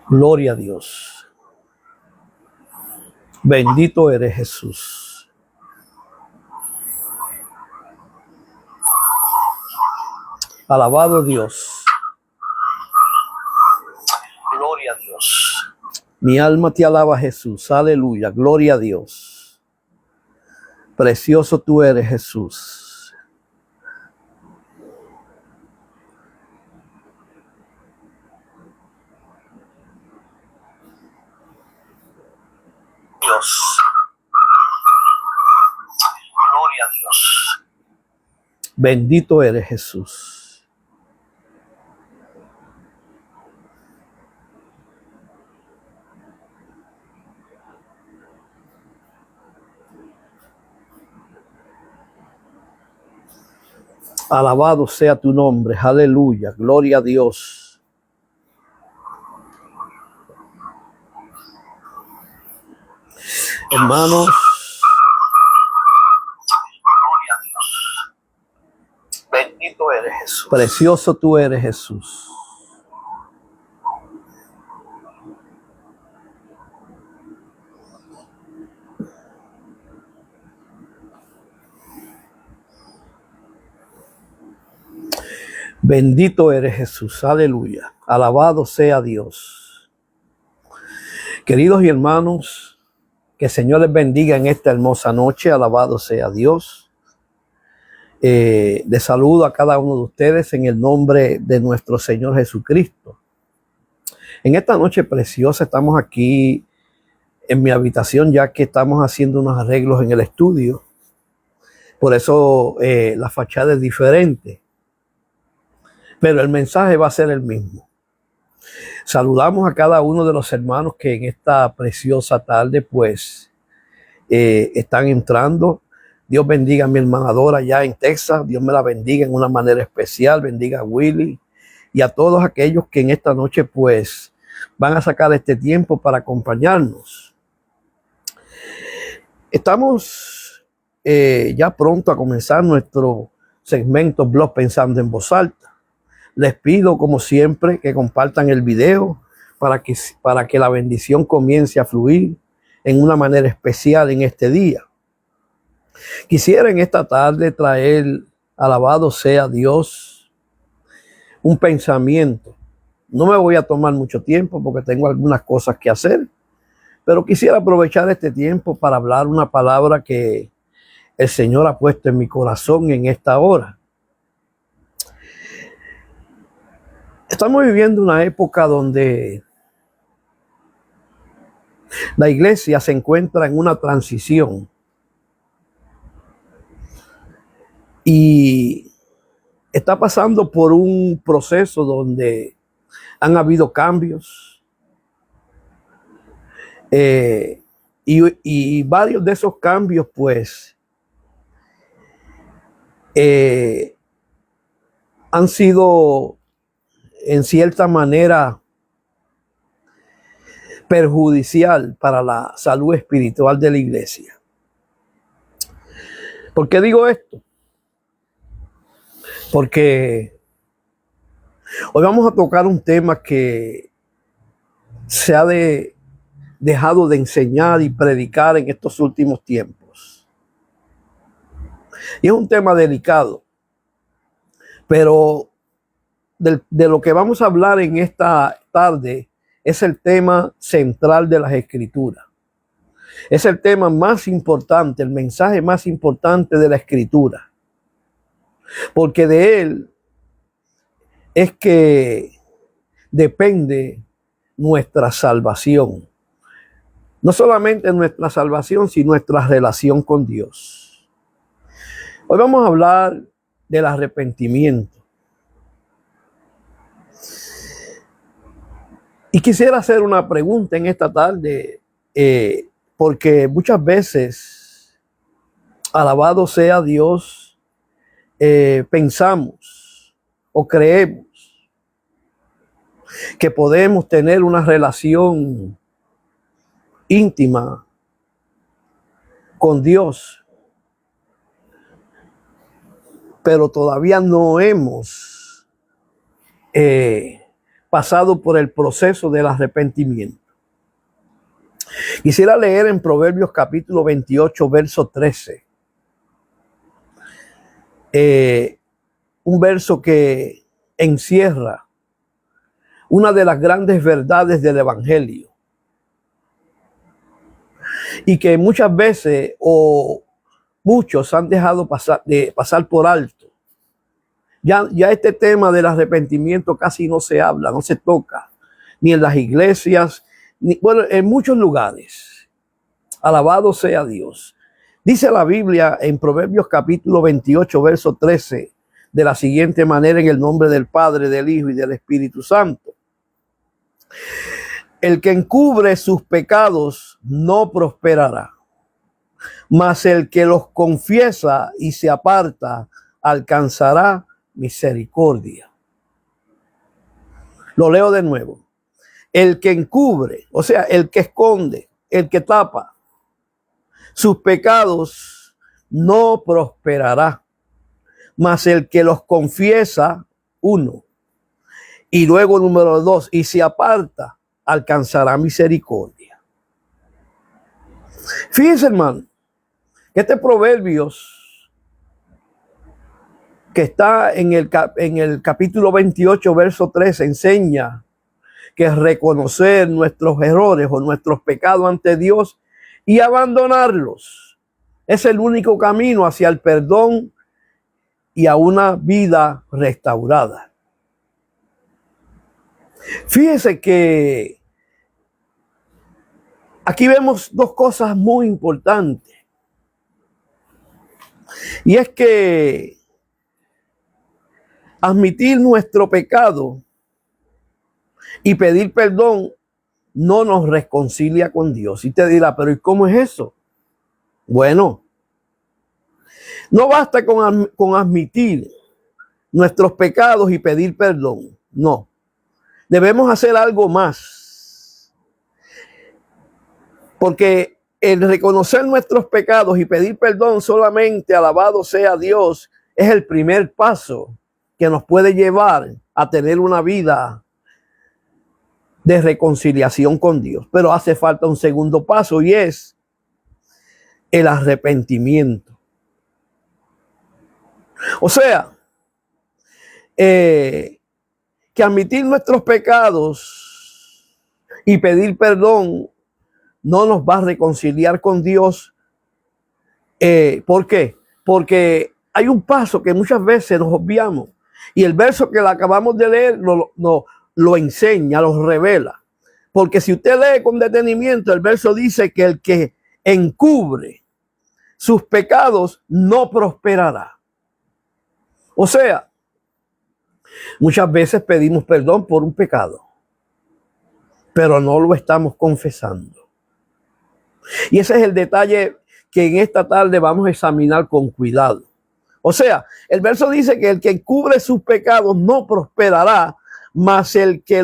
Gloria a Dios. Bendito eres Jesús. Alabado Dios. Gloria a Dios. Mi alma te alaba, Jesús. Aleluya. Gloria a Dios. Precioso tú eres, Jesús. Dios. Gloria a Dios. Bendito eres, Jesús. Alabado sea tu nombre. Aleluya. Gloria a Dios. Hermanos. Gloria a Dios. Bendito eres Jesús. Precioso tú eres, Jesús. Bendito eres Jesús, aleluya. Alabado sea Dios. Queridos y hermanos, que el Señor les bendiga en esta hermosa noche. Alabado sea Dios. Les saludo a cada uno de ustedes en el nombre de nuestro Señor Jesucristo. En esta noche preciosa estamos aquí en mi habitación, ya que estamos haciendo unos arreglos en el estudio. Por eso la fachada es diferente. Pero el mensaje va a ser el mismo. Saludamos a cada uno de los hermanos que en esta preciosa tarde pues están entrando. Dios bendiga a mi hermana Dora allá en Texas. Dios me la bendiga en una manera especial. Bendiga a Willy y a todos aquellos que en esta noche pues van a sacar este tiempo para acompañarnos. Estamos ya pronto a comenzar nuestro segmento Blog Pensando en Voz Alta. Les pido, como siempre, que compartan el video para que la bendición comience a fluir en una manera especial en este día. Quisiera en esta tarde traer, alabado sea Dios, un pensamiento. No me voy a tomar mucho tiempo porque tengo algunas cosas que hacer, pero quisiera aprovechar este tiempo para hablar una palabra que el Señor ha puesto en mi corazón en esta hora. Estamos viviendo una época donde la iglesia se encuentra en una transición y está pasando por un proceso donde han habido cambios y varios de esos cambios pues han sido en cierta manera perjudicial para la salud espiritual de la iglesia. ¿Por qué digo esto? Porque hoy vamos a tocar un tema que se ha dejado de enseñar y predicar en estos últimos tiempos. Y es un tema delicado, pero de lo que vamos a hablar en esta tarde es el tema central de las Escrituras. Es el tema más importante, el mensaje más importante de la Escritura. Porque de él es que depende nuestra salvación. No solamente nuestra salvación, sino nuestra relación con Dios. Hoy vamos a hablar del arrepentimiento. Y quisiera hacer una pregunta en esta tarde, porque muchas veces, alabado sea Dios, pensamos o creemos que podemos tener una relación íntima con Dios, pero todavía no hemos pasado por el proceso del arrepentimiento. Quisiera leer en Proverbios capítulo 28, verso 13. Un verso que encierra una de las grandes verdades del Evangelio y que muchas veces o muchos han dejado pasar por alto. Ya este tema del arrepentimiento casi no se habla, no se toca, ni en las iglesias, ni, bueno, en muchos lugares. Alabado sea Dios. Dice la Biblia en Proverbios capítulo 28, verso 13, de la siguiente manera, en el nombre del Padre, del Hijo y del Espíritu Santo. El que encubre sus pecados no prosperará, mas el que los confiesa y se aparta alcanzará misericordia. Lo leo de nuevo. El que encubre, o sea, el que esconde, el que tapa sus pecados no prosperará, mas el que los confiesa, uno, y luego número 2, y se aparta, alcanzará misericordia. Fíjense, hermano, que este Proverbios que está en el capítulo 28, verso 13, enseña que reconocer nuestros errores o nuestros pecados ante Dios y abandonarlos es el único camino hacia el perdón y a una vida restaurada. Fíjese que aquí vemos dos cosas muy importantes. Y es que admitir nuestro pecado y pedir perdón no nos reconcilia con Dios. Y te dirá, pero ¿y cómo es eso? Bueno, no basta con admitir nuestros pecados y pedir perdón. No, debemos hacer algo más. Porque el reconocer nuestros pecados y pedir perdón solamente, alabado sea Dios, es el primer paso que nos puede llevar a tener una vida de reconciliación con Dios. Pero hace falta un segundo paso y es el arrepentimiento. O sea, que admitir nuestros pecados y pedir perdón no nos va a reconciliar con Dios. ¿Por qué? Porque hay un paso que muchas veces nos obviamos. Y el verso que acabamos de leer lo enseña, lo revela. Porque si usted lee con detenimiento, el verso dice que el que encubre sus pecados no prosperará. O sea, muchas veces pedimos perdón por un pecado, pero no lo estamos confesando. Y ese es el detalle que en esta tarde vamos a examinar con cuidado. O sea, el verso dice que el que encubre sus pecados no prosperará, mas el que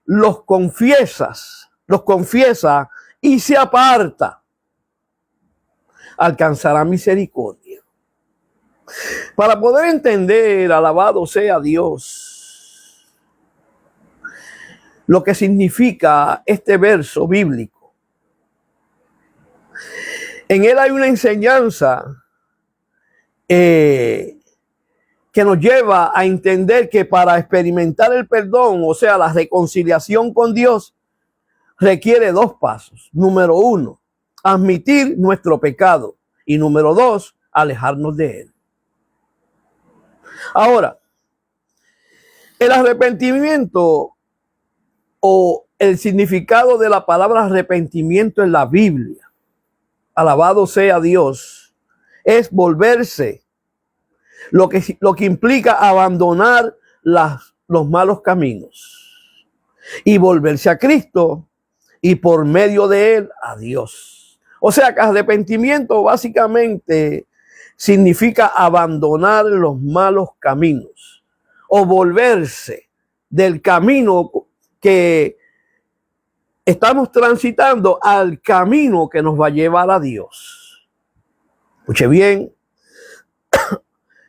los confiesa y se aparta, alcanzará misericordia. Para poder entender, alabado sea Dios, lo que significa este verso bíblico, en él hay una enseñanza que nos lleva a entender que para experimentar el perdón, o sea, la reconciliación con Dios, requiere dos pasos. Número 1, admitir nuestro pecado. Y número 2, alejarnos de él. Ahora, el arrepentimiento o el significado de la palabra arrepentimiento en la Biblia, alabado sea Dios, es volverse, lo que implica abandonar los malos caminos y volverse a Cristo y por medio de él a Dios. O sea que arrepentimiento básicamente significa abandonar los malos caminos o volverse del camino que estamos transitando al camino que nos va a llevar a Dios. Escuche bien.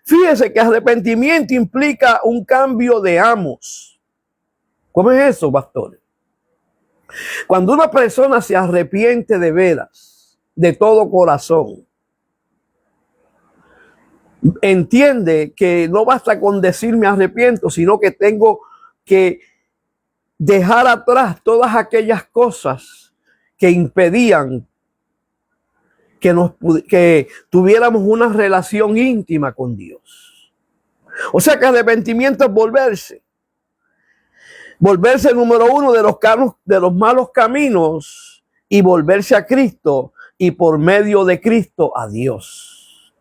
Fíjese que arrepentimiento implica un cambio de amos. ¿Cómo es eso, pastores? Cuando una persona se arrepiente de veras, de todo corazón, entiende que no basta con decir me arrepiento, sino que tengo que dejar atrás todas aquellas cosas que impedían que tuviéramos una relación íntima con Dios. O sea que arrepentimiento es volverse número uno de los malos caminos y volverse a Cristo y por medio de Cristo a Dios.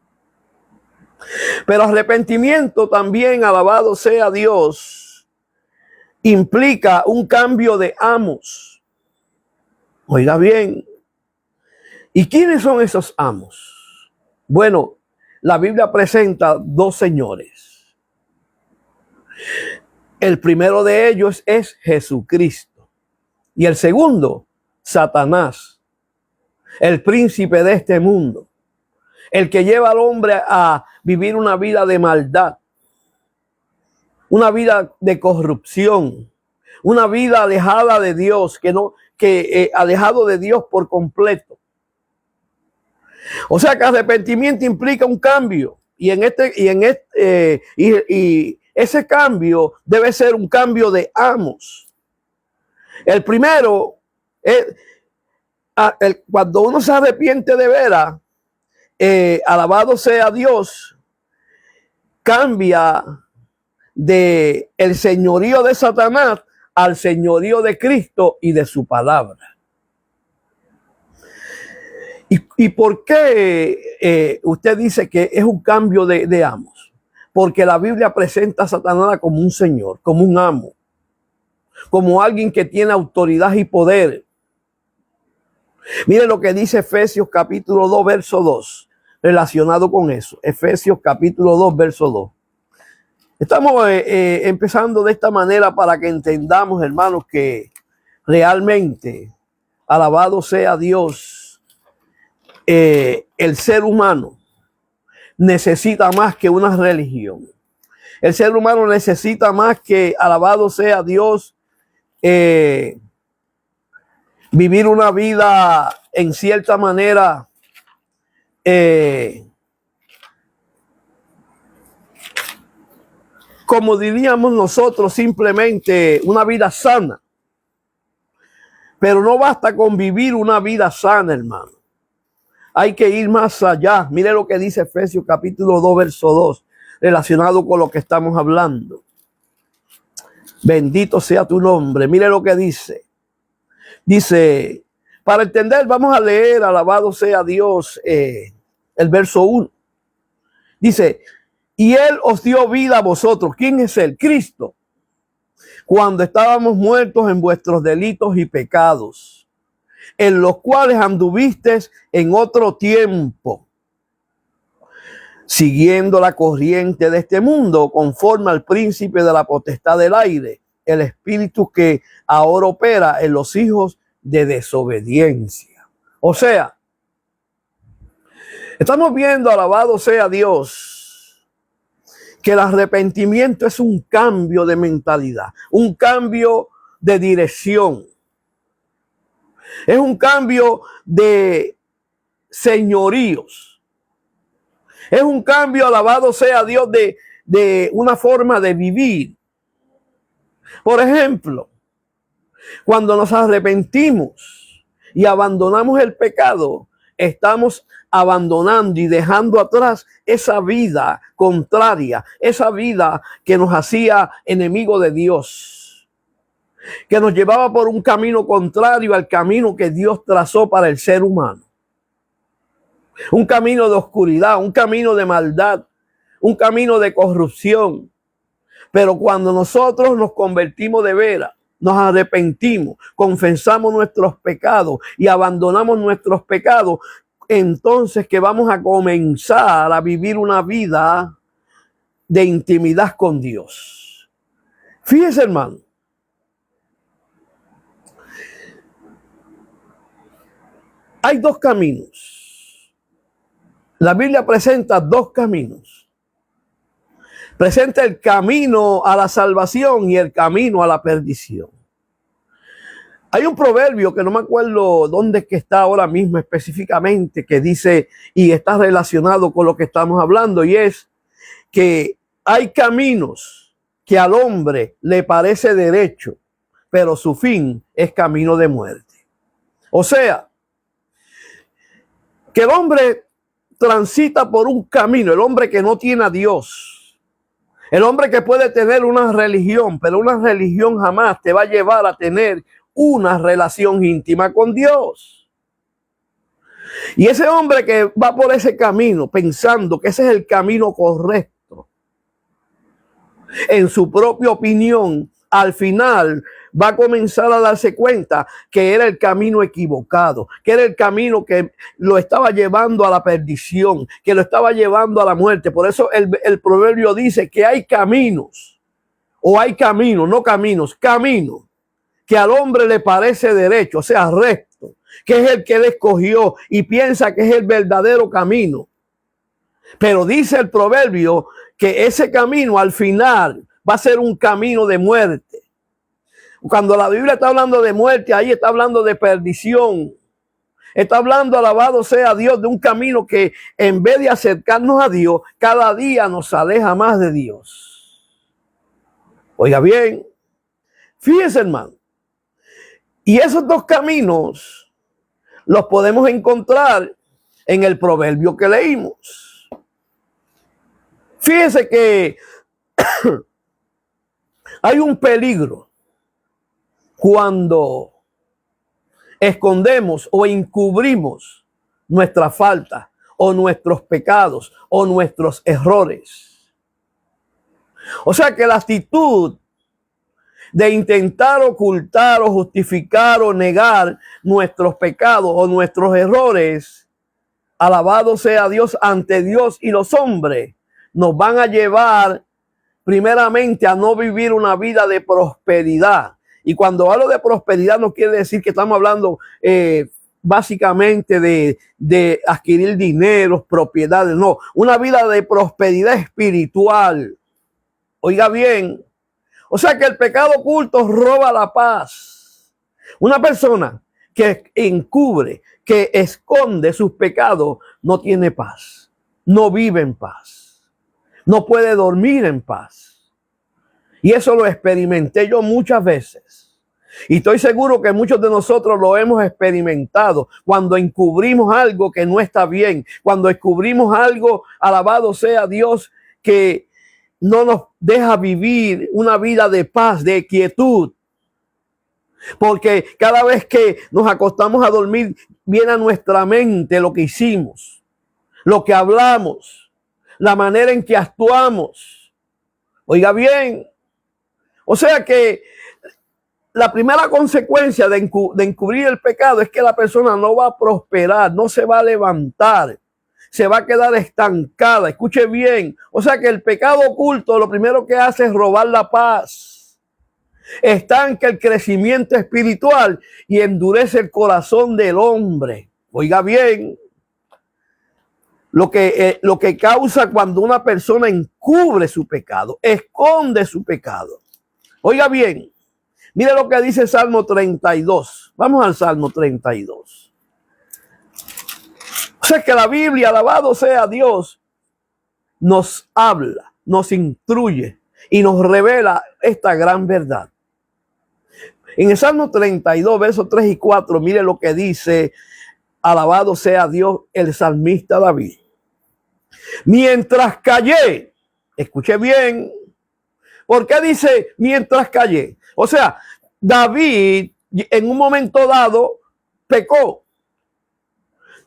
Pero arrepentimiento también, alabado sea Dios, implica un cambio de amos. Oiga bien, ¿y quiénes son esos amos? Bueno, la Biblia presenta dos señores. El primero de ellos es Jesucristo. Y el segundo, Satanás, el príncipe de este mundo. El que lleva al hombre a vivir una vida de maldad, una vida de corrupción, una vida alejada de Dios, alejado de Dios por completo. O sea que arrepentimiento implica un cambio y ese cambio debe ser un cambio de amos. El primero es cuando uno se arrepiente de veras, alabado sea Dios, cambia de el señorío de Satanás al señorío de Cristo y de su palabra. ¿Y por qué usted dice que es un cambio de amos? Porque la Biblia presenta a Satanás como un señor, como un amo, como alguien que tiene autoridad y poder. Mire lo que dice Efesios capítulo 2, verso 2, relacionado con eso. Efesios capítulo 2, verso 2. Estamos empezando de esta manera para que entendamos, hermanos, que realmente, alabado sea Dios, el ser humano necesita más que una religión. El ser humano necesita más que, alabado sea Dios, vivir una vida en cierta manera como diríamos nosotros, simplemente una vida sana. Pero no basta con vivir una vida sana, hermano. Hay que ir más allá. Mire lo que dice Efesios capítulo 2, verso 2, relacionado con lo que estamos hablando. Bendito sea tu nombre. Mire lo que dice. Dice, para entender, vamos a leer, alabado sea Dios, el verso 1. Dice, y Él os dio vida a vosotros. ¿Quién es Él? Cristo. Cuando estábamos muertos en vuestros delitos y pecados, en los cuales anduvisteis en otro tiempo, siguiendo la corriente de este mundo, conforme al príncipe de la potestad del aire, el espíritu que ahora opera en los hijos de desobediencia. O sea, estamos viendo, alabado sea Dios, que el arrepentimiento es un cambio de mentalidad, un cambio de dirección. Es un cambio de señoríos. Es un cambio, alabado sea Dios, de una forma de vivir. Por ejemplo, cuando nos arrepentimos y abandonamos el pecado, estamos abandonando y dejando atrás esa vida contraria, esa vida que nos hacía enemigo de Dios, que nos llevaba por un camino contrario al camino que Dios trazó para el ser humano. Un camino de oscuridad, un camino de maldad, un camino de corrupción. Pero cuando nosotros nos convertimos de veras, nos arrepentimos, confesamos nuestros pecados y abandonamos nuestros pecados, entonces que vamos a comenzar a vivir una vida de intimidad con Dios. Fíjese, hermano. Hay dos caminos. La Biblia presenta dos caminos. Presenta el camino a la salvación y el camino a la perdición. Hay un proverbio que no me acuerdo dónde es que está ahora mismo específicamente, que dice, y está relacionado con lo que estamos hablando, y es que hay caminos que al hombre le parece derecho, pero su fin es camino de muerte. O sea, que el hombre transita por un camino, el hombre que no tiene a Dios, el hombre que puede tener una religión, pero una religión jamás te va a llevar a tener una relación íntima con Dios. Y ese hombre que va por ese camino pensando que ese es el camino correcto, en su propia opinión, al final va a comenzar a darse cuenta que era el camino equivocado, que era el camino que lo estaba llevando a la perdición, que lo estaba llevando a la muerte. Por eso el proverbio dice que hay caminos, o hay caminos, no caminos, caminos, que al hombre le parece derecho, o sea, recto, que es el que él escogió y piensa que es el verdadero camino. Pero dice el proverbio que ese camino al final va a ser un camino de muerte. Cuando la Biblia está hablando de muerte, ahí está hablando de perdición. Está hablando, alabado sea Dios, de un camino que en vez de acercarnos a Dios, cada día nos aleja más de Dios. Oiga bien, fíjense, hermano. Y esos dos caminos los podemos encontrar en el proverbio que leímos. Fíjense que hay un peligro cuando escondemos o encubrimos nuestra falta o nuestros pecados o nuestros errores. O sea que la actitud de intentar ocultar o justificar o negar nuestros pecados o nuestros errores, alabado sea Dios, ante Dios y los hombres, nos van a llevar primeramente a no vivir una vida de prosperidad. Y cuando hablo de prosperidad no quiere decir que estamos hablando básicamente de adquirir dinero, propiedades, no. Una vida de prosperidad espiritual. Oiga bien. O sea que el pecado oculto roba la paz. Una persona que encubre, que esconde sus pecados, no tiene paz. No vive en paz. No puede dormir en paz. Y eso lo experimenté yo muchas veces. Y estoy seguro que muchos de nosotros lo hemos experimentado cuando encubrimos algo que no está bien. Cuando encubrimos algo, alabado sea Dios, que no nos deja vivir una vida de paz, de quietud. Porque cada vez que nos acostamos a dormir, viene a nuestra mente lo que hicimos, lo que hablamos, la manera en que actuamos. Oiga bien. O sea que la primera consecuencia de encubrir el pecado es que la persona no va a prosperar, no se va a levantar. Se va a quedar estancada. Escuche bien. O sea que el pecado oculto lo primero que hace es robar la paz. Estanca el crecimiento espiritual y endurece el corazón del hombre. Oiga bien. Lo que causa cuando una persona encubre su pecado, esconde su pecado. Oiga bien. Mire lo que dice Salmo 32. Vamos al Salmo 32. O sea que la Biblia, alabado sea Dios, nos habla, nos instruye y nos revela esta gran verdad. En el Salmo 32, versos 3 y 4, mire lo que dice, alabado sea Dios, el salmista David. Mientras callé, escuche bien, ¿por qué dice mientras callé? O sea, David en un momento dado pecó.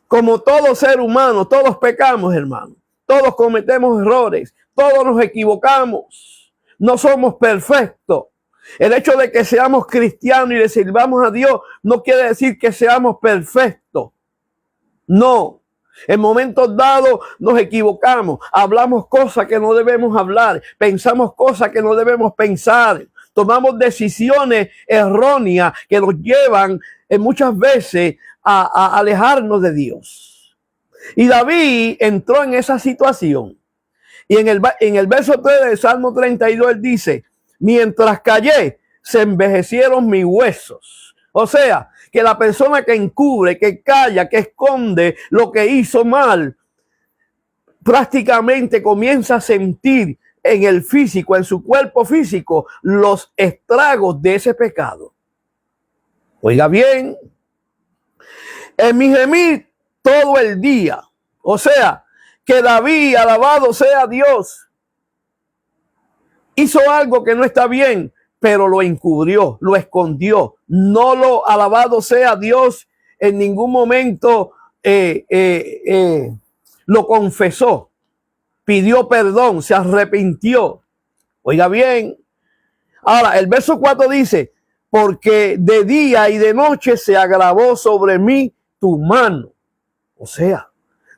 Como todo ser humano, todos pecamos, hermano. Todos cometemos errores. Todos nos equivocamos. No somos perfectos. El hecho de que seamos cristianos y le sirvamos a Dios no quiere decir que seamos perfectos. No. En momentos dados nos equivocamos. Hablamos cosas que no debemos hablar. Pensamos cosas que no debemos pensar. Tomamos decisiones erróneas que nos llevan muchas veces a alejarnos de Dios. Y David entró en esa situación Y en el verso 3 del Salmo 32, él dice, mientras callé, se envejecieron mis huesos. O sea, que la persona que encubre, que calla, que esconde lo que hizo mal, prácticamente comienza a sentir en el físico, en su cuerpo físico, los estragos de ese pecado. Oiga bien, en mi gemir todo el día. O sea, que David, alabado sea Dios, hizo algo que no está bien, pero lo encubrió, lo escondió. No lo, alabado sea Dios, en ningún momento lo confesó, pidió perdón, se arrepintió. Oiga bien. Ahora, el verso 4 dice, porque de día y de noche se agravó sobre mí tu mano. O sea,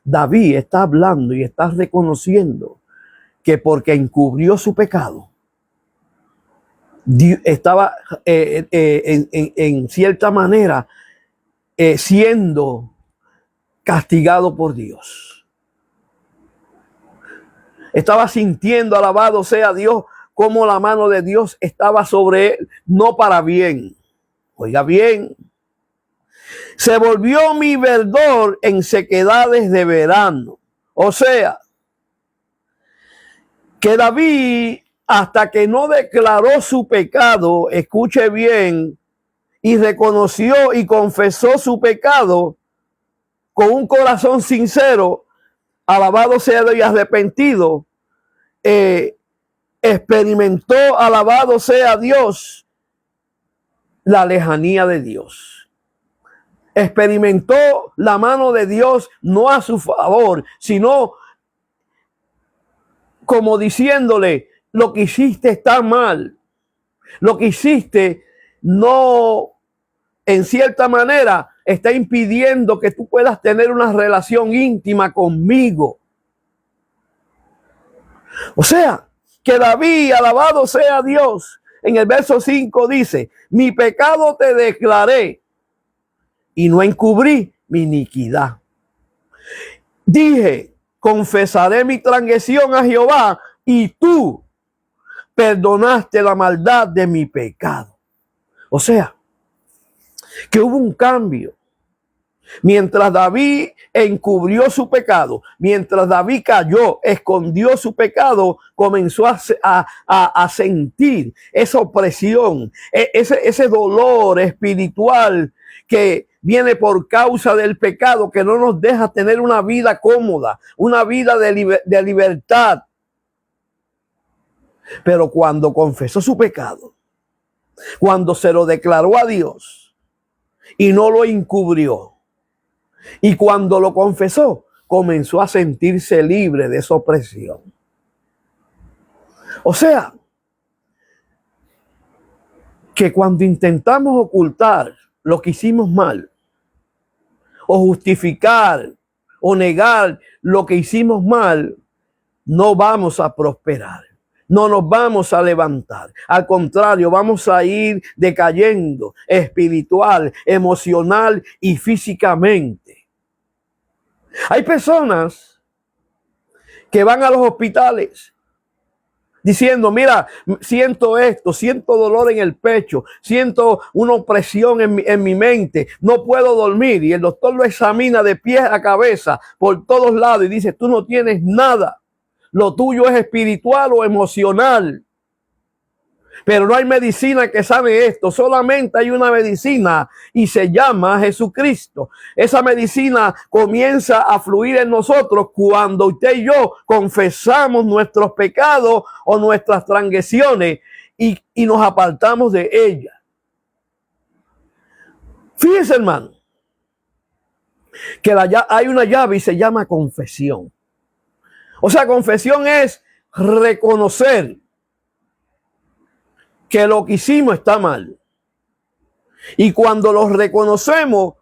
David está hablando y está reconociendo que porque encubrió su pecado, estaba en cierta manera siendo castigado por Dios. Estaba sintiendo, alabado sea Dios, como la mano de Dios estaba sobre él, no para bien. Oiga bien. Se volvió mi verdor en sequedades de verano. O sea, que David, hasta que no declaró su pecado, escuche bien, y reconoció y confesó su pecado con un corazón sincero, alabado sea Dios y arrepentido, experimentó, alabado sea Dios, la lejanía de Dios. Experimentó la mano de Dios no a su favor, sino como diciéndole, lo que hiciste está mal. Lo que hiciste no, en cierta manera, está impidiendo que tú puedas tener una relación íntima conmigo. O sea, que David, alabado sea Dios, en el verso 5 dice, mi pecado te declaré y no encubrí mi iniquidad. Dije, confesaré mi transgresión a Jehová y tú perdonaste la maldad de mi pecado. O sea, que hubo un cambio. Mientras David encubrió su pecado, mientras David cayó, escondió su pecado, comenzó a sentir esa opresión, ese dolor espiritual que viene por causa del pecado, que no nos deja tener una vida cómoda, una vida de libertad. Pero cuando confesó su pecado, cuando se lo declaró a Dios y no lo encubrió, y cuando lo confesó, comenzó a sentirse libre de esa opresión. O sea, que cuando intentamos ocultar lo que hicimos mal, o justificar, o negar lo que hicimos mal, no vamos a prosperar. No nos vamos a levantar. Al contrario, vamos a ir decayendo espiritual, emocional y físicamente. Hay personas que van a los hospitales diciendo, mira, siento esto, siento dolor en el pecho, siento una opresión en mi mente, no puedo dormir. Y el doctor lo examina de pies a cabeza por todos lados y dice, tú no tienes nada. Lo tuyo es espiritual o emocional. Pero no hay medicina que sane esto. Solamente hay una medicina y se llama Jesucristo. Esa medicina comienza a fluir en nosotros cuando usted y yo confesamos nuestros pecados o nuestras transgresiones y nos apartamos de ellas. Fíjense, hermano, que hay una llave y se llama confesión. O sea, confesión es reconocer que lo que hicimos está mal. Y cuando lo reconocemos,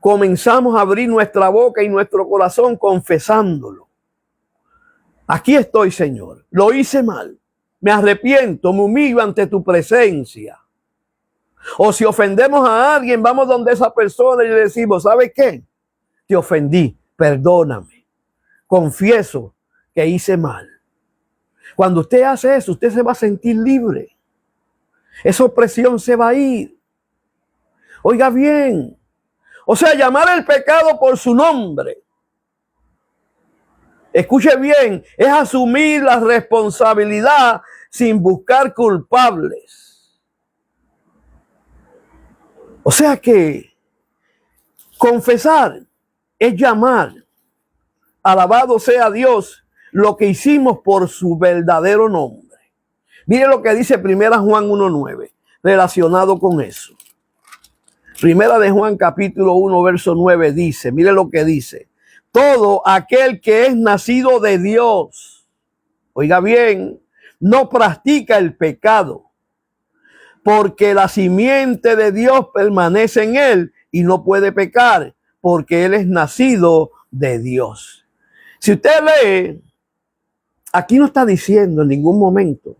comenzamos a abrir nuestra boca y nuestro corazón confesándolo. Aquí estoy, Señor. Lo hice mal. Me arrepiento, me humillo ante tu presencia. O si ofendemos a alguien, vamos donde esa persona y le decimos, ¿sabe qué? Te ofendí, perdóname. Confieso que hice mal. Cuando usted hace eso, usted se va a sentir libre. Esa opresión se va a ir. Oiga bien. O sea, llamar el pecado por su nombre. Escuche bien, es asumir la responsabilidad sin buscar culpables. O sea que confesar es llamar, alabado sea Dios, lo que hicimos por su verdadero nombre. Mire lo que dice 1 Juan 1:9, relacionado con eso. 1 de Juan capítulo 1, verso 9 dice, mire lo que dice. Todo aquel que es nacido de Dios, oiga bien, no practica el pecado, porque la simiente de Dios permanece en él y no puede pecar, porque él es nacido de Dios. Si usted lee, aquí no está diciendo en ningún momento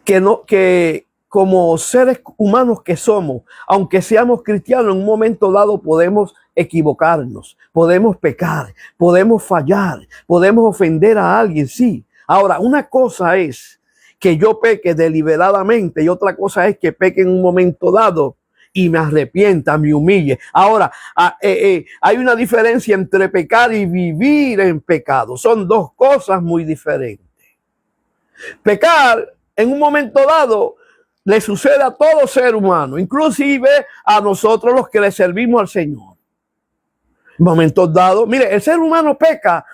que como seres humanos que somos, aunque seamos cristianos, en un momento dado podemos equivocarnos, podemos pecar, podemos fallar, podemos ofender a alguien, sí. Ahora, una cosa es que yo peque deliberadamente y otra cosa es que peque en un momento dado y me arrepienta, me humille. Ahora, hay una diferencia entre pecar y vivir en pecado. Son dos cosas muy diferentes. Pecar en un momento dado le sucede a todo ser humano, inclusive a nosotros los que le servimos al Señor. En momentos dados, mire, el ser humano peca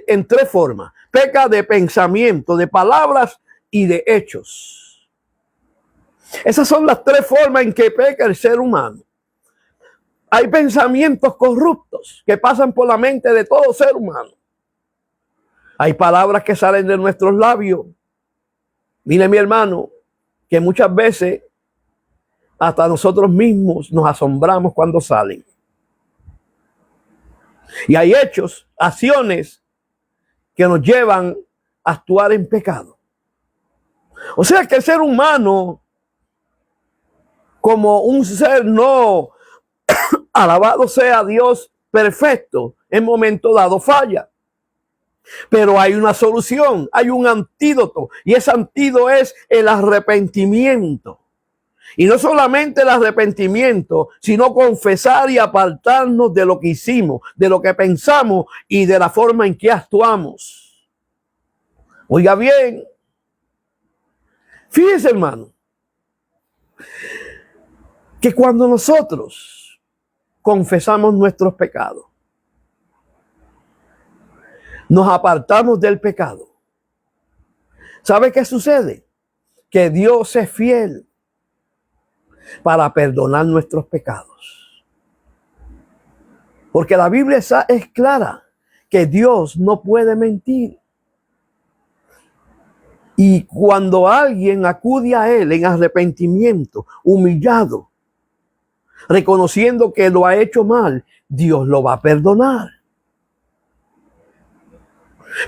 en tres formas. Peca de pensamiento, de palabras y de hechos. Esas son las tres formas en que peca el ser humano. Hay pensamientos corruptos que pasan por la mente de todo ser humano. Hay palabras que salen de nuestros labios. Mire, mi hermano, que muchas veces hasta nosotros mismos nos asombramos cuando salen. Y hay hechos, acciones que nos llevan a actuar en pecado. O sea que el ser humano, como un ser no alabado sea Dios perfecto, en momento dado falla. Pero hay una solución, hay un antídoto, y ese antídoto es el arrepentimiento. Y no solamente el arrepentimiento, sino confesar y apartarnos de lo que hicimos, de lo que pensamos y de la forma en que actuamos. Oiga bien, fíjese, hermano, que cuando nosotros confesamos nuestros pecados, nos apartamos del pecado, ¿sabe qué sucede? Que Dios es fiel para perdonar nuestros pecados. Porque la Biblia es clara que Dios no puede mentir. Y cuando alguien acude a Él en arrepentimiento, humillado, reconociendo que lo ha hecho mal, Dios lo va a perdonar.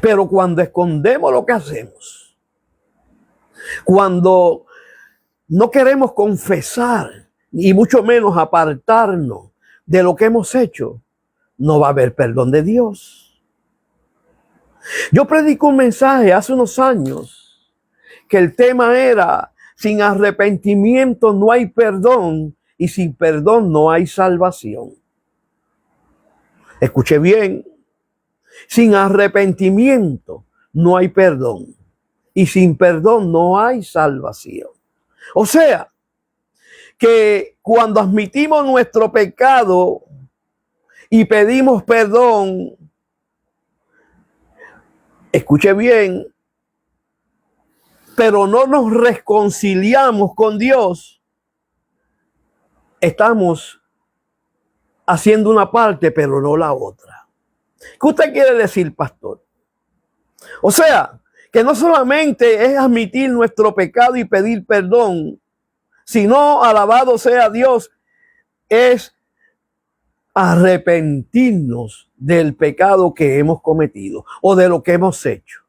Pero cuando escondemos lo que hacemos, cuando no queremos confesar, y mucho menos apartarnos de lo que hemos hecho, no va a haber perdón de Dios. Yo predico un mensaje hace unos años que el tema era: sin arrepentimiento no hay perdón y sin perdón no hay salvación. Escuche bien, sin arrepentimiento no hay perdón y sin perdón no hay salvación. O sea, que cuando admitimos nuestro pecado y pedimos perdón, escuche bien, pero no nos reconciliamos con Dios, estamos haciendo una parte, pero no la otra. ¿Qué usted quiere decir, pastor? O sea, que no solamente es admitir nuestro pecado y pedir perdón, sino, alabado sea Dios, es arrepentirnos del pecado que hemos cometido o de lo que hemos hecho.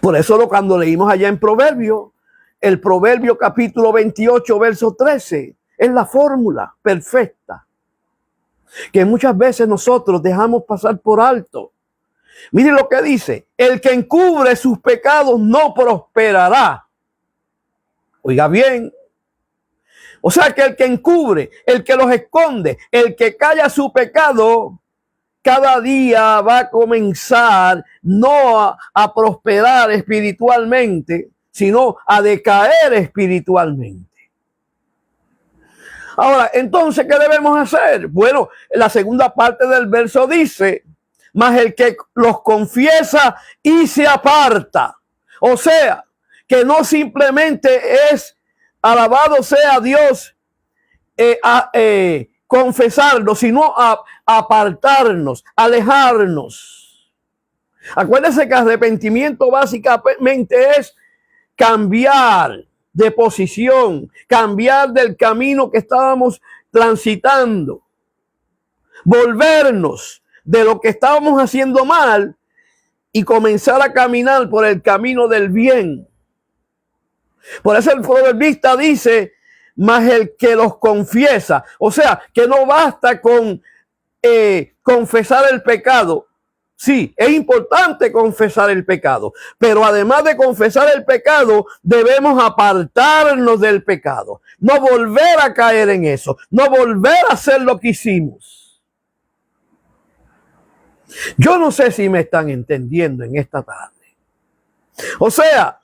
Por eso cuando leímos allá en Proverbio, el Proverbio capítulo 28, verso 13, es la fórmula perfecta. que muchas veces nosotros dejamos pasar por alto. Mire lo que dice: el que encubre sus pecados no prosperará. Oiga bien. O sea que el que encubre, el que los esconde, el que calla su pecado, cada día va a comenzar no a prosperar espiritualmente, sino a decaer espiritualmente. Ahora, entonces, ¿qué debemos hacer? Bueno, la segunda parte del verso dice: mas el que los confiesa y se aparta. O sea, que no simplemente es alabado sea Dios confesarlo, sino apartarnos, alejarnos. Acuérdense que arrepentimiento básicamente es cambiar de posición, cambiar del camino que estábamos transitando, volvernos de lo que estábamos haciendo mal y comenzar a caminar por el camino del bien. Por eso el proverbista dice: mas el que los confiesa. O sea, que no basta con confesar el pecado. Sí, es importante confesar el pecado, pero además de confesar el pecado, debemos apartarnos del pecado, no volver a caer en eso, no volver a hacer lo que hicimos. Yo no sé si me están entendiendo en esta tarde. O sea,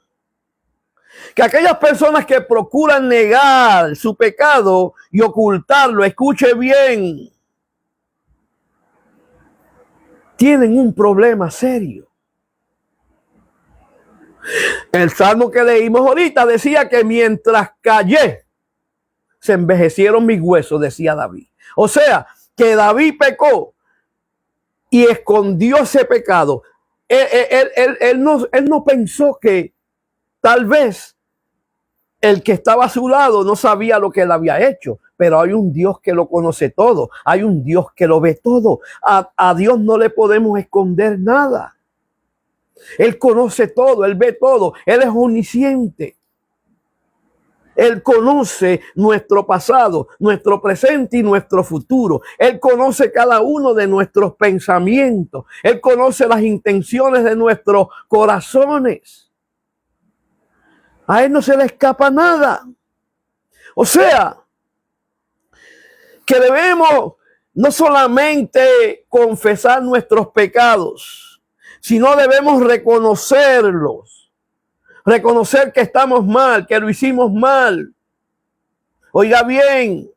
que aquellas personas que procuran negar su pecado y ocultarlo, escuche bien, tienen un problema serio. El salmo que leímos ahorita decía que mientras callé, se envejecieron mis huesos, decía David. O sea, que David pecó y escondió ese pecado. Él no pensó que tal vez el que estaba a su lado no sabía lo que él había hecho, pero hay un Dios que lo conoce todo, hay un Dios que lo ve todo. A Dios no le podemos esconder nada. Él conoce todo, Él ve todo, Él es omnisciente. Él conoce nuestro pasado, nuestro presente y nuestro futuro. Él conoce cada uno de nuestros pensamientos. Él conoce las intenciones de nuestros corazones. A Él no se le escapa nada. O sea, que debemos no solamente confesar nuestros pecados, sino debemos reconocerlos. Reconocer que estamos mal, que lo hicimos mal. Oiga bien.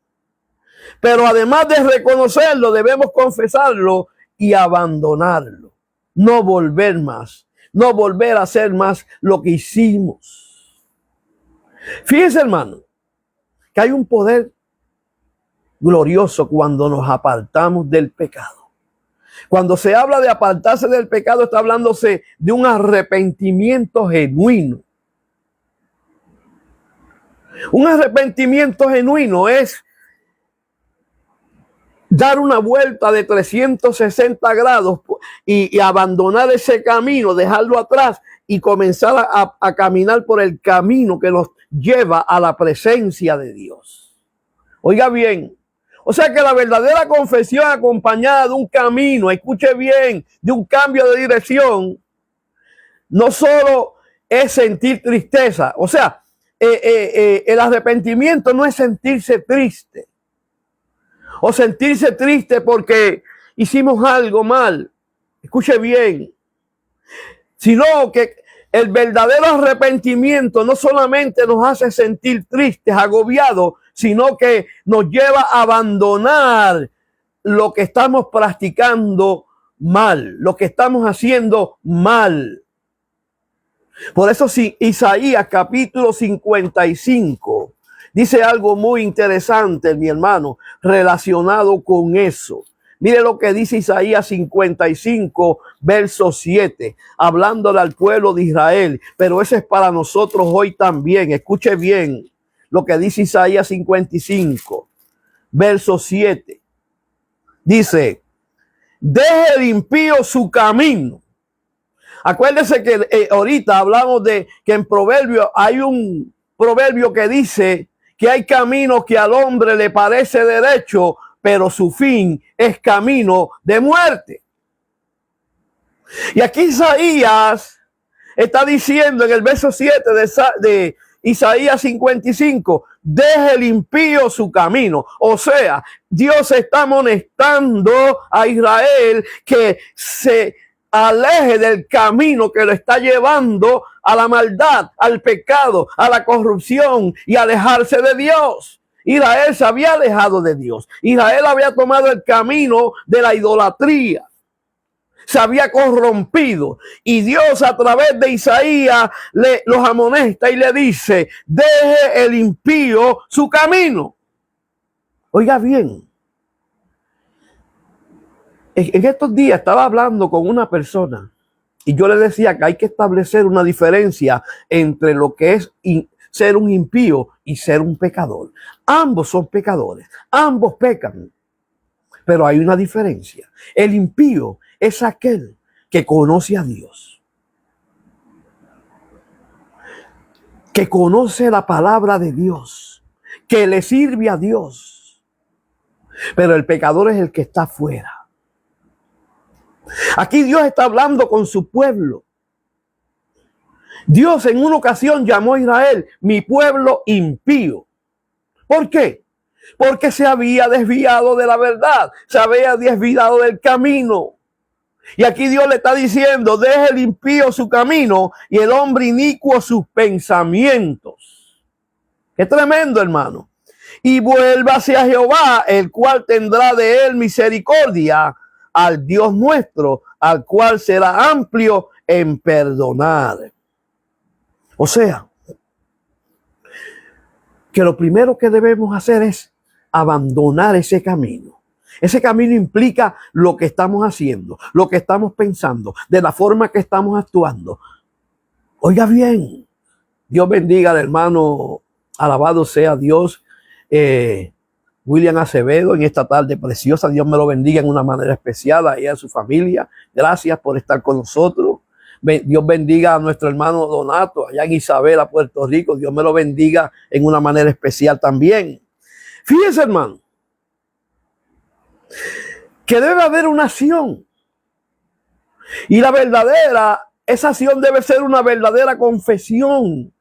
Pero además de reconocerlo, debemos confesarlo y abandonarlo. No volver más. No volver a hacer más lo que hicimos. Fíjense, hermano, que hay un poder glorioso cuando nos apartamos del pecado. Cuando se habla de apartarse del pecado, está hablándose de un arrepentimiento genuino. Un arrepentimiento genuino es dar una vuelta de 360 grados y abandonar ese camino, dejarlo atrás y comenzar a caminar por el camino que nos lleva a la presencia de Dios. Oiga bien. O sea que la verdadera confesión acompañada de un camino, escuche bien, de un cambio de dirección, no solo es sentir tristeza. O sea, el arrepentimiento no es sentirse triste o sentirse triste porque hicimos algo mal. Escuche bien, sino que el verdadero arrepentimiento no solamente nos hace sentir tristes, agobiados, sino que nos lleva a abandonar lo que estamos practicando mal, lo que estamos haciendo mal. Por eso Isaías capítulo 55 dice algo muy interesante, mi hermano, relacionado con eso. Mire lo que dice Isaías 55, verso 7, hablándole al pueblo de Israel, pero ese es para nosotros hoy también. Escuche bien lo que dice Isaías 55, verso 7. Dice: deje el impío su camino. Acuérdese que ahorita hablamos de que en Proverbio hay un proverbio que dice que hay caminos que al hombre le parece derecho, pero su fin es camino de muerte. Y aquí Isaías está diciendo en el verso 7 de Isaías 55, deje el impío su camino. O sea, Dios está amonestando a Israel que se aleje del camino que lo está llevando a la maldad, al pecado, a la corrupción y alejarse de Dios. Israel se había alejado de Dios. Israel había tomado el camino de la idolatría. Se había corrompido y Dios a través de Isaías los amonesta y le dice, deje el impío su camino. Oiga bien, en estos días estaba hablando con una persona y yo le decía que hay que establecer una diferencia entre lo que es ser un impío y ser un pecador. Ambos son pecadores, ambos pecan, pero hay una diferencia. El impío es aquel que conoce a Dios, que conoce la palabra de Dios, que le sirve a Dios. Pero el pecador es el que está afuera. Aquí Dios está hablando con su pueblo. Dios en una ocasión llamó a Israel mi pueblo impío. ¿Por qué? Porque se había desviado de la verdad, se había desviado del camino. Y aquí Dios le está diciendo, deje el impío su camino y el hombre inicuo sus pensamientos. Qué tremendo, hermano. Y vuélvase a Jehová, el cual tendrá de él misericordia, al Dios nuestro, al cual será amplio en perdonar. O sea, que lo primero que debemos hacer es abandonar ese camino. Ese camino implica lo que estamos haciendo, lo que estamos pensando, de la forma que estamos actuando. Oiga bien, Dios bendiga al hermano, alabado sea Dios, William Acevedo, en esta tarde preciosa. Dios me lo bendiga en una manera especial a ella y a su familia. Gracias por estar con nosotros. Dios bendiga a nuestro hermano Donato, allá en Isabela, Puerto Rico. Dios me lo bendiga en una manera especial también. Fíjense, hermano, que debe haber una acción. Y esa acción debe ser una verdadera confesión,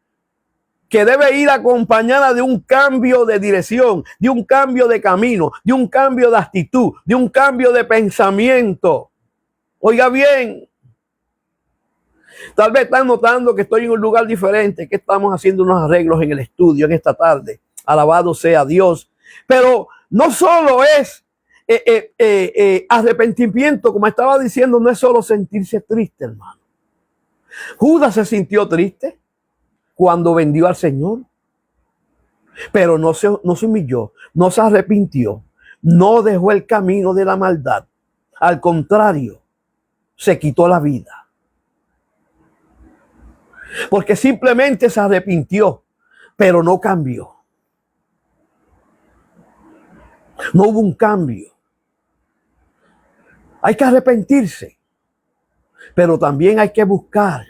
que debe ir acompañada de un cambio de dirección, de un cambio de camino, de un cambio de actitud, de un cambio de pensamiento. Oiga bien, tal vez están notando que estoy en un lugar diferente, que estamos haciendo unos arreglos en el estudio en esta tarde. Alabado sea Dios. Pero no solo es arrepentimiento, como estaba diciendo, no es solo sentirse triste, hermano. Judas se sintió triste cuando vendió al Señor, pero no se humilló, no se arrepintió, no dejó el camino de la maldad. Al contrario, se quitó la vida, porque simplemente se arrepintió, pero no cambió. No hubo un cambio. Hay que arrepentirse, pero también hay que buscar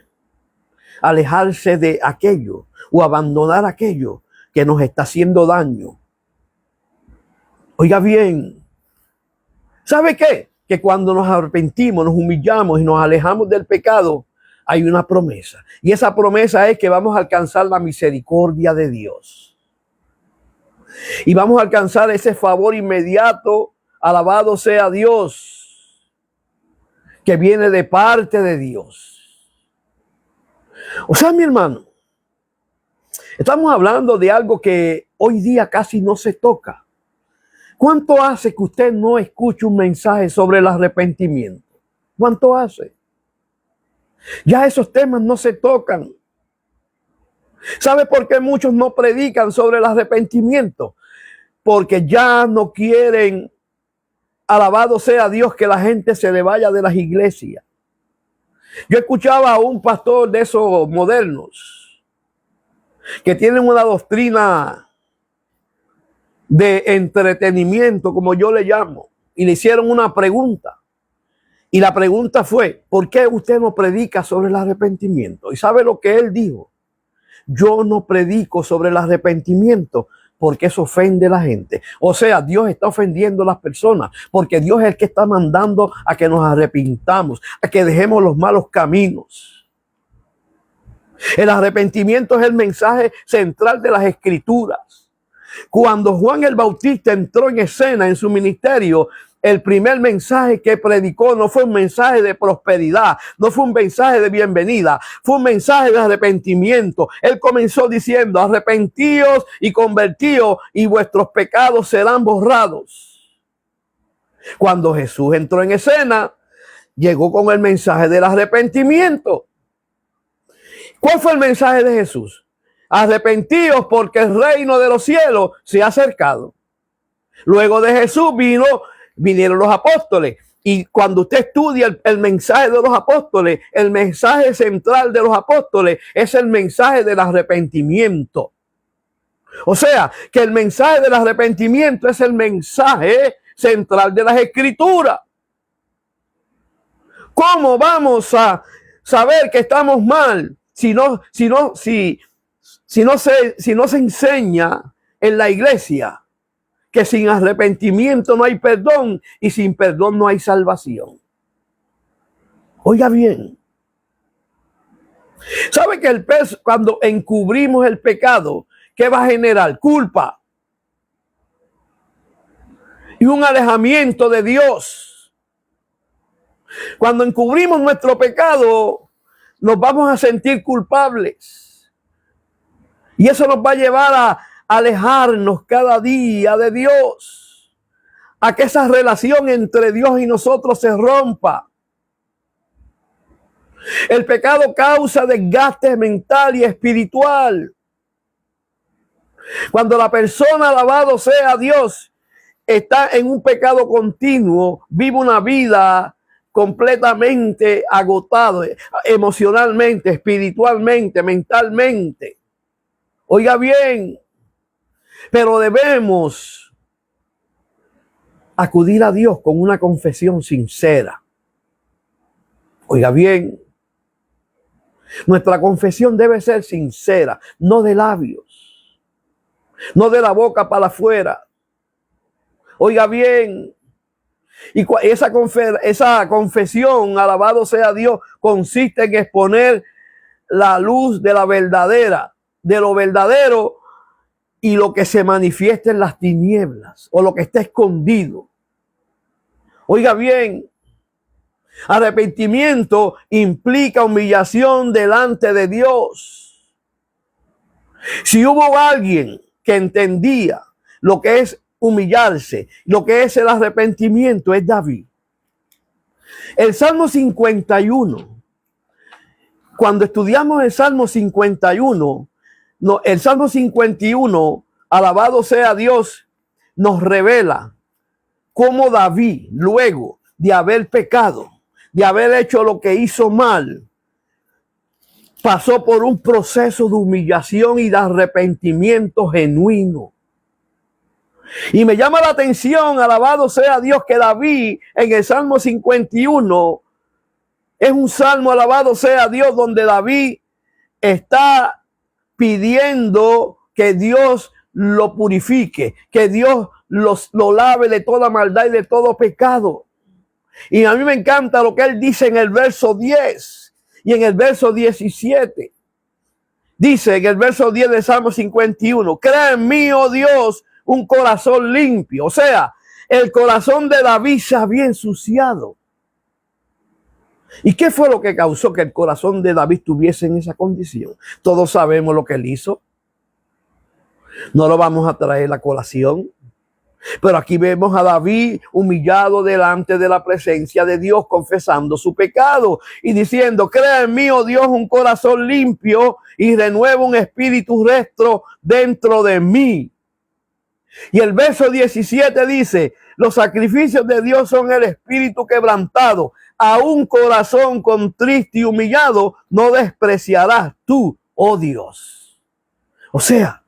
alejarse de aquello o abandonar aquello que nos está haciendo daño. Oiga bien, ¿sabe qué? Que cuando nos arrepentimos, nos humillamos y nos alejamos del pecado, hay una promesa. Y esa promesa es que vamos a alcanzar la misericordia de Dios. Y vamos a alcanzar ese favor inmediato, alabado sea Dios, que viene de parte de Dios. O sea, mi hermano, estamos hablando de algo que hoy día casi no se toca. ¿Cuánto hace que usted no escuche un mensaje sobre el arrepentimiento? ¿Cuánto hace? Ya esos temas no se tocan. ¿Sabe por qué muchos no predican sobre el arrepentimiento? Porque ya no quieren, alabado sea Dios, que la gente se le vaya de las iglesias. Yo escuchaba a un pastor de esos modernos que tienen una doctrina de entretenimiento, como yo le llamo, y le hicieron una pregunta. Y la pregunta fue, ¿por qué usted no predica sobre el arrepentimiento? ¿Y sabe lo que él dijo? Yo no predico sobre el arrepentimiento porque eso ofende a la gente. O sea, Dios está ofendiendo a las personas, porque Dios es el que está mandando a que nos arrepintamos, a que dejemos los malos caminos. El arrepentimiento es el mensaje central de las Escrituras. Cuando Juan el Bautista entró en escena en su ministerio, el primer mensaje que predicó no fue un mensaje de prosperidad, no fue un mensaje de bienvenida, fue un mensaje de arrepentimiento. Él comenzó diciendo: arrepentíos y convertíos y vuestros pecados serán borrados. Cuando Jesús entró en escena, llegó con el mensaje del arrepentimiento. ¿Cuál fue el mensaje de Jesús? Arrepentíos porque el reino de los cielos se ha acercado. Luego de Jesús vinieron los apóstoles. Y cuando usted estudia el mensaje de los apóstoles, el mensaje central de los apóstoles es el mensaje del arrepentimiento. O sea, que el mensaje del arrepentimiento es el mensaje central de las Escrituras. ¿Cómo vamos a saber que estamos mal si no se enseña en la iglesia que sin arrepentimiento no hay perdón y sin perdón no hay salvación? Oiga bien. ¿Sabe que cuando encubrimos el pecado, qué va a generar? Culpa y un alejamiento de Dios. Cuando encubrimos nuestro pecado, nos vamos a sentir culpables. Y eso nos va a llevar a alejarnos cada día de Dios, a que esa relación entre Dios y nosotros se rompa. El pecado causa desgaste mental y espiritual. Cuando la persona, alabado sea Dios, está en un pecado continuo, vive una vida completamente agotado, emocionalmente, espiritualmente, mentalmente. Oiga bien, pero debemos acudir a Dios con una confesión sincera. Oiga bien, nuestra confesión debe ser sincera, no de labios, no de la boca para afuera. Oiga bien, y esa confesión, alabado sea Dios, consiste en exponer la luz de lo verdadero y lo que se manifiesta en las tinieblas o lo que está escondido. Oiga bien, arrepentimiento implica humillación delante de Dios. Si hubo alguien que entendía lo que es humillarse, lo que es el arrepentimiento, es David. El Salmo 51, cuando estudiamos el Salmo 51, el Salmo 51, alabado sea Dios, nos revela cómo David, luego de haber pecado, de haber hecho lo que hizo mal, pasó por un proceso de humillación y de arrepentimiento genuino. Y me llama la atención, alabado sea Dios, que David en el Salmo 51 es un salmo, alabado sea Dios, donde David está pidiendo que Dios lo purifique, que Dios lo lave de toda maldad y de todo pecado. Y a mí me encanta lo que él dice en el verso 10 y en el verso 17. Dice en el verso 10 del Salmo 51, crea en mí, oh Dios, un corazón limpio. O sea, el corazón de David se había ensuciado. ¿Y qué fue lo que causó que el corazón de David estuviese en esa condición? Todos sabemos lo que él hizo. No lo vamos a traer a colación. Pero aquí vemos a David humillado delante de la presencia de Dios, confesando su pecado y diciendo, crea en mí, oh Dios, un corazón limpio y renueva un espíritu recto dentro de mí. Y el verso 17 dice, los sacrificios de Dios son el espíritu quebrantado, a un corazón contrito y humillado no despreciarás tú, oh Dios. O sea,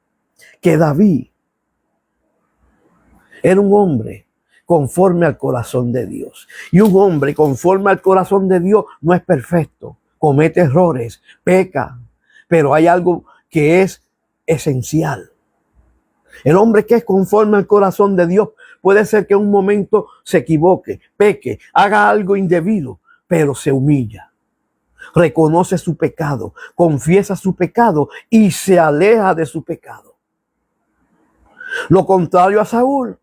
que David era un hombre conforme al corazón de Dios. Y un hombre conforme al corazón de Dios no es perfecto, comete errores, peca, pero hay algo que es esencial. El hombre que es conforme al corazón de Dios puede ser que en un momento se equivoque, peque, haga algo indebido, pero se humilla. Reconoce su pecado, confiesa su pecado y se aleja de su pecado. Lo contrario a Saúl.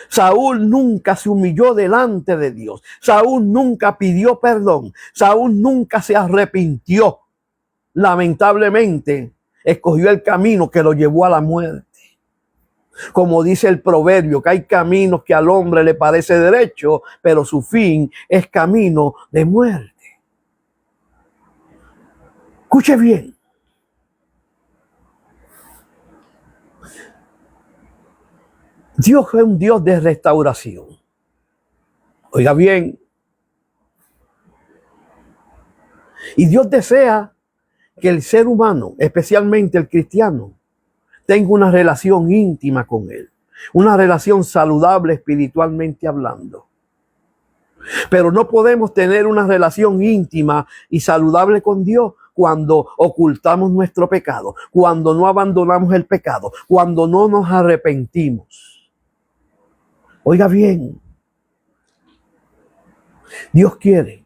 Saúl nunca se humilló delante de Dios. Saúl nunca pidió perdón. Saúl nunca se arrepintió. Lamentablemente, escogió el camino que lo llevó a la muerte. Como dice el proverbio, que hay caminos que al hombre le parece derecho, pero su fin es camino de muerte. Escuche bien. Dios es un Dios de restauración. Oiga bien. Y Dios desea que el ser humano, especialmente el cristiano, tenga una relación íntima con Él. Una relación saludable espiritualmente hablando. Pero no podemos tener una relación íntima y saludable con Dios cuando ocultamos nuestro pecado, cuando no abandonamos el pecado, cuando no nos arrepentimos. Oiga bien, Dios quiere.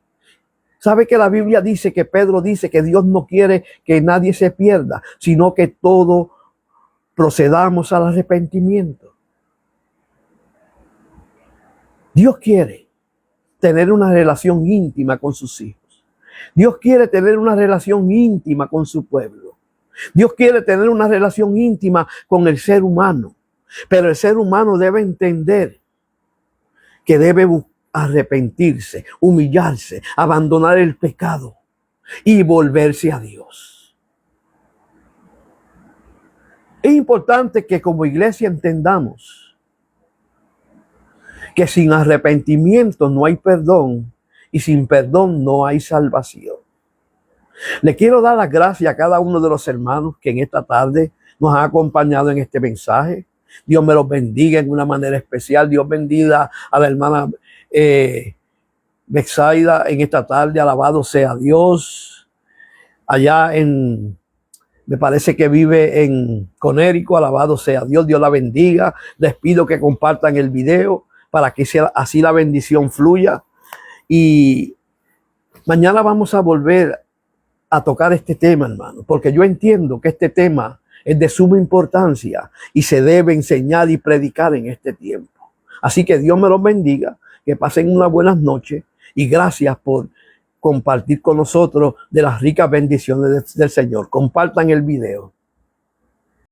¿Sabe que la Biblia dice, que Pedro dice que Dios no quiere que nadie se pierda, sino que todos procedamos al arrepentimiento? Dios quiere tener una relación íntima con sus hijos. Dios quiere tener una relación íntima con su pueblo. Dios quiere tener una relación íntima con el ser humano. Pero el ser humano debe entender que debe arrepentirse, humillarse, abandonar el pecado y volverse a Dios. Es importante que como iglesia entendamos que sin arrepentimiento no hay perdón y sin perdón no hay salvación. Le quiero dar las gracias a cada uno de los hermanos que en esta tarde nos han acompañado en este mensaje. Dios me los bendiga en una manera especial. Dios bendiga a la hermana Bexaida en esta tarde. Alabado sea Dios. Allá me parece que vive en Conérico. Alabado sea Dios. Dios la bendiga. Les pido que compartan el video para que así la bendición fluya. Y mañana vamos a volver a tocar este tema, hermano, porque yo entiendo que este tema es de suma importancia y se debe enseñar y predicar en este tiempo. Así que Dios me los bendiga, que pasen unas buenas noches y gracias por compartir con nosotros de las ricas bendiciones del Señor. Compartan el video.